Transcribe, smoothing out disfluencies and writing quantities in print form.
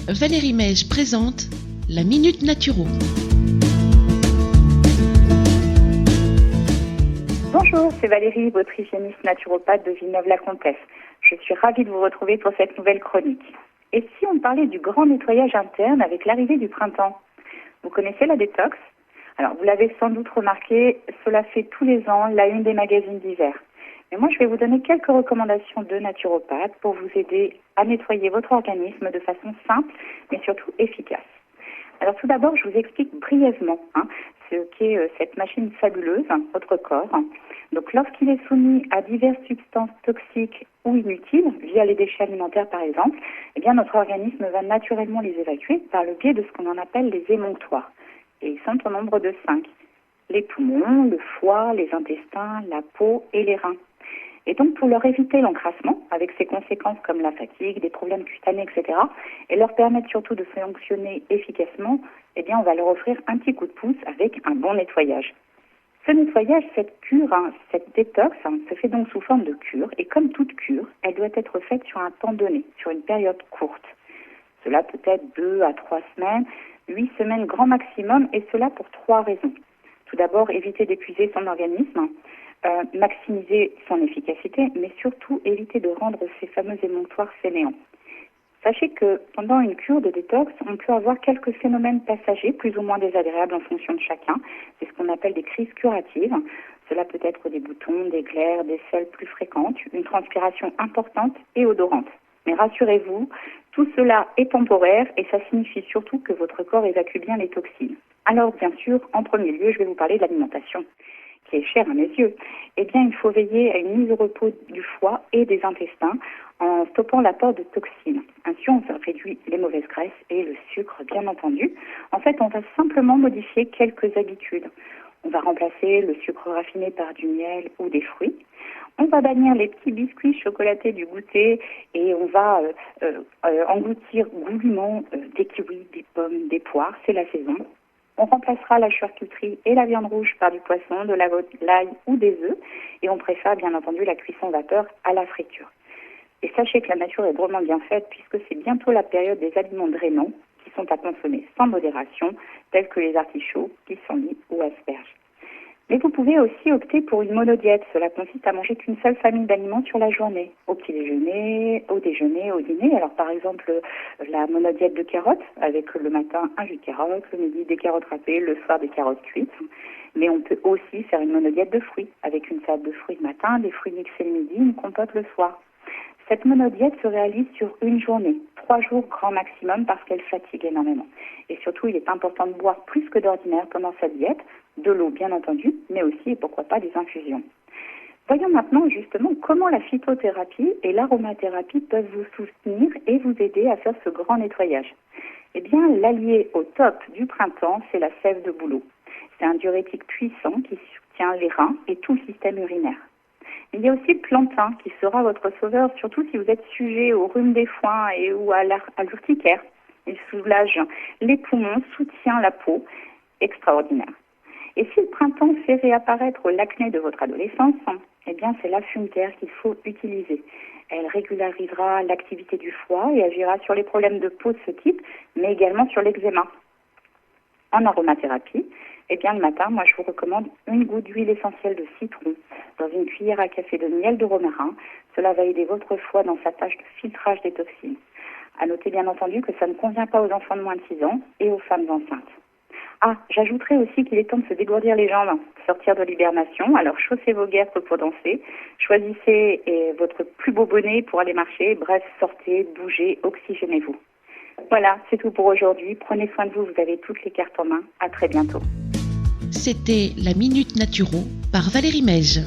Valérie Mège présente la Minute Naturo. Bonjour, c'est Valérie, votre hygiéniste naturopathe de Villeneuve-la-Comtesse. Je suis ravie de vous retrouver pour cette nouvelle chronique. Et si on parlait du grand nettoyage interne avec l'arrivée du printemps? Vous connaissez la détox? Alors, vous l'avez sans doute remarqué, cela fait tous les ans la une des magazines d'hiver. Mais moi, je vais vous donner quelques recommandations de naturopathe pour vous aider à nettoyer votre organisme de façon simple, mais surtout efficace. Alors tout d'abord, je vous explique brièvement ce qu'est cette machine fabuleuse, votre corps. Donc lorsqu'il est soumis à diverses substances toxiques ou inutiles, via les déchets alimentaires par exemple, eh bien notre organisme va naturellement les évacuer par le biais de ce qu'on en appelle les émonctoires. Et ils sont au nombre de 5. Les poumons, le foie, les intestins, la peau et les reins. Et donc, pour leur éviter l'encrassement, avec ses conséquences comme la fatigue, des problèmes cutanés, etc., et leur permettre surtout de fonctionner efficacement, eh bien, on va leur offrir un petit coup de pouce avec un bon nettoyage. Ce nettoyage, cette cure, cette détox, se fait donc sous forme de cure. Et comme toute cure, elle doit être faite sur un temps donné, sur une période courte. Cela peut être 2 à 3 semaines, 8 semaines grand maximum, et cela pour 3 raisons. Tout d'abord, éviter d'épuiser son organisme, maximiser son efficacité, mais surtout éviter de rendre ces fameux émonctoires fainéants. Sachez que pendant une cure de détox, on peut avoir quelques phénomènes passagers, plus ou moins désagréables en fonction de chacun. C'est ce qu'on appelle des crises curatives. Cela peut être des boutons, des glaires, des selles plus fréquentes, une transpiration importante et odorante. Mais rassurez-vous, tout cela est temporaire et ça signifie surtout que votre corps évacue bien les toxines. Alors bien sûr, en premier lieu, je vais vous parler de l'alimentation, qui est chère à mes yeux. Eh bien, il faut veiller à une mise au repos du foie et des intestins en stoppant l'apport de toxines. Ainsi, on réduit les mauvaises graisses et le sucre, bien entendu. En fait, on va simplement modifier quelques habitudes. On va remplacer le sucre raffiné par du miel ou des fruits. On va bannir les petits biscuits chocolatés du goûter et on va engloutir goulûment des kiwis, des pommes, des poires, c'est la saison. On remplacera la charcuterie et la viande rouge par du poisson, de l'ail ou des œufs. Et on préfère bien entendu la cuisson vapeur à la friture. Et sachez que la nature est drôlement bien faite puisque c'est bientôt la période des aliments drainants qui sont à consommer sans modération, tels que les artichauts, pissenlits ou asperges. Mais vous pouvez aussi opter pour une monodiète. Cela consiste à manger qu'une seule famille d'aliments sur la journée, au petit déjeuner, au déjeuner, au dîner. Alors par exemple, la monodiète de carottes, avec le matin un jus de carotte, le midi des carottes râpées, le soir des carottes cuites. Mais on peut aussi faire une monodiète de fruits, avec une salade de fruits le matin, des fruits mixés le midi, une compote le soir. Cette monodiète se réalise sur une journée, 3 jours grand maximum parce qu'elle fatigue énormément. Et surtout, il est important de boire plus que d'ordinaire pendant cette diète, de l'eau bien entendu, mais aussi et pourquoi pas des infusions. Voyons maintenant justement comment la phytothérapie et l'aromathérapie peuvent vous soutenir et vous aider à faire ce grand nettoyage. Eh bien, l'allié au top du printemps, c'est la sève de bouleau. C'est un diurétique puissant qui soutient les reins et tout le système urinaire. Il y a aussi le plantain qui sera votre sauveur, surtout si vous êtes sujet au rhume des foins ou à l'urticaire. Il soulage les poumons, soutient la peau, extraordinaire. Et si le printemps fait réapparaître l'acné de votre adolescence, eh bien c'est la fumeterre qu'il faut utiliser. Elle régularisera l'activité du foie et agira sur les problèmes de peau de ce type, mais également sur l'eczéma. En aromathérapie, eh bien le matin, moi je vous recommande une goutte d'huile essentielle de citron dans une cuillère à café de miel de romarin. Cela va aider votre foie dans sa tâche de filtrage des toxines. À noter bien entendu que ça ne convient pas aux enfants de moins de 6 ans et aux femmes enceintes. Ah, j'ajouterai aussi qu'il est temps de se dégourdir les jambes, sortir de l'hibernation. Alors chaussez vos guêtres pour danser, choisissez votre plus beau bonnet pour aller marcher. Bref, sortez, bougez, oxygénez-vous. Voilà, c'est tout pour aujourd'hui. Prenez soin de vous, vous avez toutes les cartes en main. À très bientôt. C'était la Minute Naturo par Valérie Mège.